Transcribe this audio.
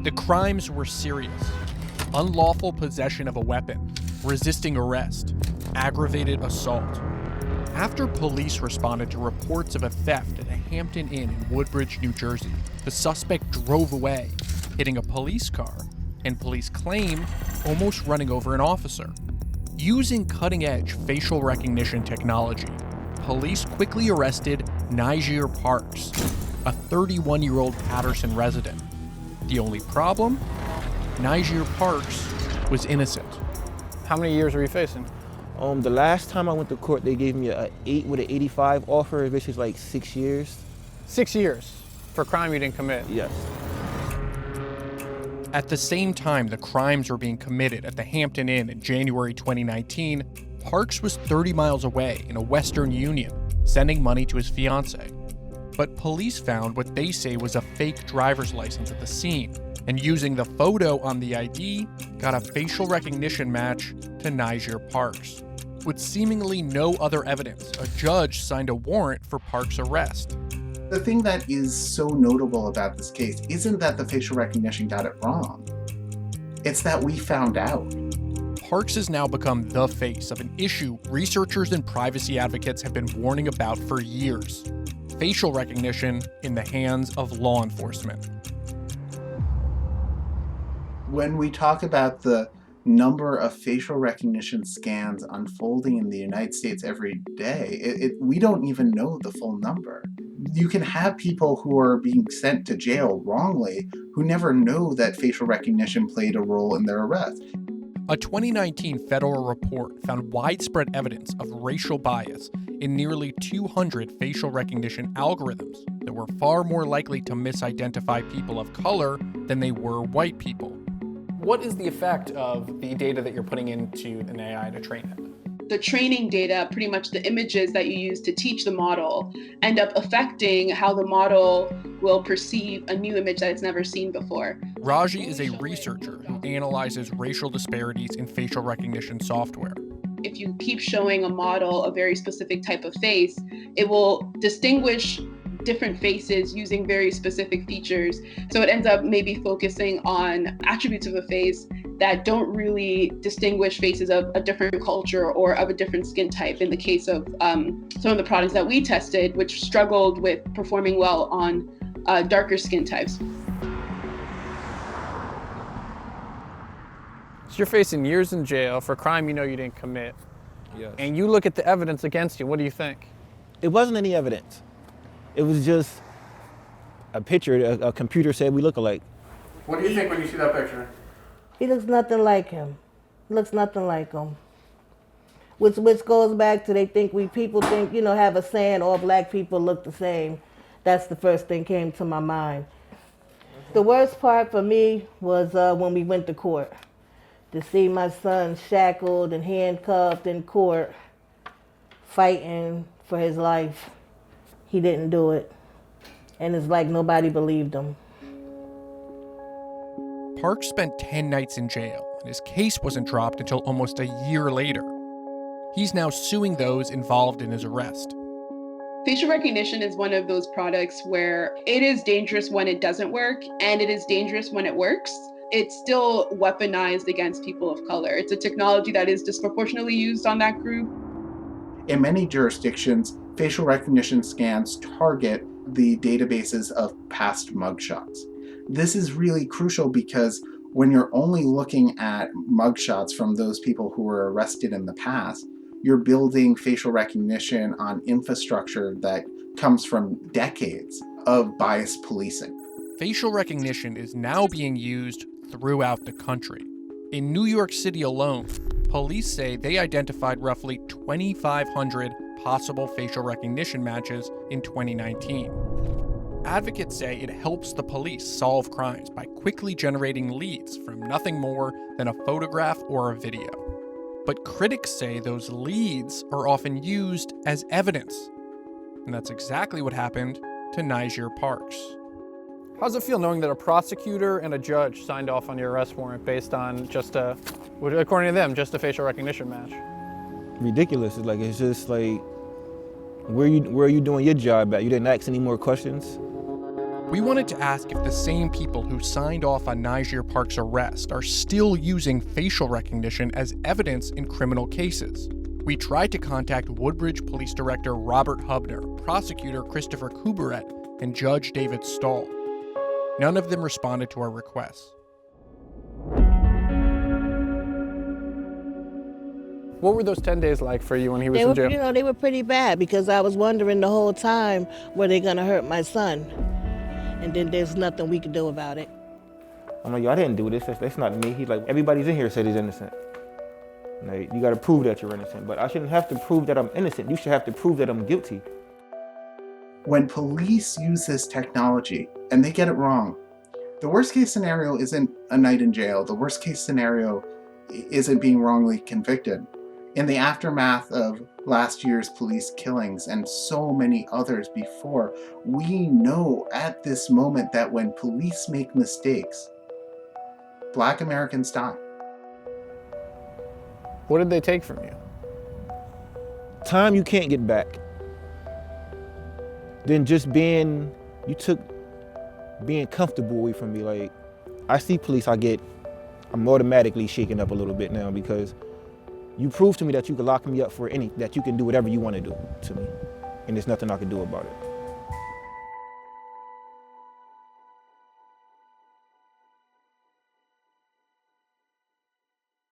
The crimes were serious: unlawful possession of a weapon, resisting arrest, aggravated assault. After police responded to reports of a theft at a Hampton Inn in Woodbridge, New Jersey, the suspect drove away, hitting a police car, and police claim almost running over an officer. Using cutting-edge facial recognition technology, police quickly arrested Niger Parks, a 31-year-old Patterson resident. The only problem? Niger Parks was innocent. How many years are you facing? The last time I went to court, they gave me an 8 with an 85 offer, which is like 6 years. 6 years for a crime you didn't commit? Yes. At the same time the crimes were being committed at the Hampton Inn in January 2019, Parks was 30 miles away in a Western Union, sending money to his fiancée. But police found what they say was a fake driver's license at the scene, and using the photo on the ID, got a facial recognition match to Niger Parks. With seemingly no other evidence, a judge signed a warrant for Parks' arrest. The thing that is so notable about this case isn't that the facial recognition got it wrong. It's that we found out. Parks has now become the face of an issue researchers and privacy advocates have been warning about for years: facial recognition in the hands of law enforcement. When we talk about the number of facial recognition scans unfolding in the United States every day, we don't even know the full number. You can have people who are being sent to jail wrongly who never know that facial recognition played a role in their arrest. A 2019 federal report found widespread evidence of racial bias in nearly 200 facial recognition algorithms that were far more likely to misidentify people of color than they were white people. What is the effect of the data that you're putting into an AI to train it? The training data, pretty much the images that you use to teach the model, end up affecting how the model will perceive a new image that it's never seen before. Raji is a researcher who analyzes racial disparities in facial recognition software. If you keep showing a model a very specific type of face, it will distinguish different faces using very specific features. So it ends up maybe focusing on attributes of a face that don't really distinguish faces of a different culture or of a different skin type. In the case of some of the products that we tested, which struggled with performing well on darker skin types. So you're facing years in jail for a crime you know you didn't commit. Yes. And you look at the evidence against you, what do you think? It wasn't any evidence. It was just a picture a computer said we look alike. What do you think when you see that picture? He looks nothing like him. Looks nothing like him. Which goes back to people think, have a saying, all black people look the same. That's the first thing came to my mind. The worst part for me was when we went to court. To see my son shackled and handcuffed in court, fighting for his life. He didn't do it. And it's like nobody believed him. Parks spent 10 nights in jail, and his case wasn't dropped until almost a year later. He's now suing those involved in his arrest. Facial recognition is one of those products where it is dangerous when it doesn't work, and it is dangerous when it works. It's still weaponized against people of color. It's a technology that is disproportionately used on that group. In many jurisdictions, facial recognition scans target the databases of past mugshots. This is really crucial because when you're only looking at mugshots from those people who were arrested in the past, you're building facial recognition on infrastructure that comes from decades of biased policing. Facial recognition is now being used throughout the country. In New York City alone, police say they identified roughly 2,500 possible facial recognition matches in 2019. Advocates say it helps the police solve crimes by quickly generating leads from nothing more than a photograph or a video. But critics say those leads are often used as evidence. And that's exactly what happened to Niger Parks. How does it feel knowing that a prosecutor and a judge signed off on your arrest warrant based on according to them, just a facial recognition match? Ridiculous. It's just like, where are you doing your job at? You didn't ask any more questions? We wanted to ask if the same people who signed off on Niger Park's arrest are still using facial recognition as evidence in criminal cases. We tried to contact Woodbridge Police Director Robert Hubner, Prosecutor Christopher Kubaret, and Judge David Stahl. None of them responded to our requests. What were those 10 days like for you when he was in jail? They were pretty bad because I was wondering the whole time, were they gonna hurt my son? And then there's nothing we could do about it. I'm like, yo, I didn't do this. That's not me. He's like, everybody's in here said he's innocent. Like, you got to prove that you're innocent. But I shouldn't have to prove that I'm innocent. You should have to prove that I'm guilty. When police use this technology and they get it wrong, the worst case scenario isn't a night in jail. The worst case scenario isn't being wrongly convicted. In the aftermath of last year's police killings and so many others before, we know at this moment that when police make mistakes, Black Americans die. What did they take from you? Time you can't get back. Then just you took being comfortable away from me. Like, I see police, I'm automatically shaking up a little bit now because you proved to me that you can lock me up that you can do whatever you want to do to me, and there's nothing I can do about it.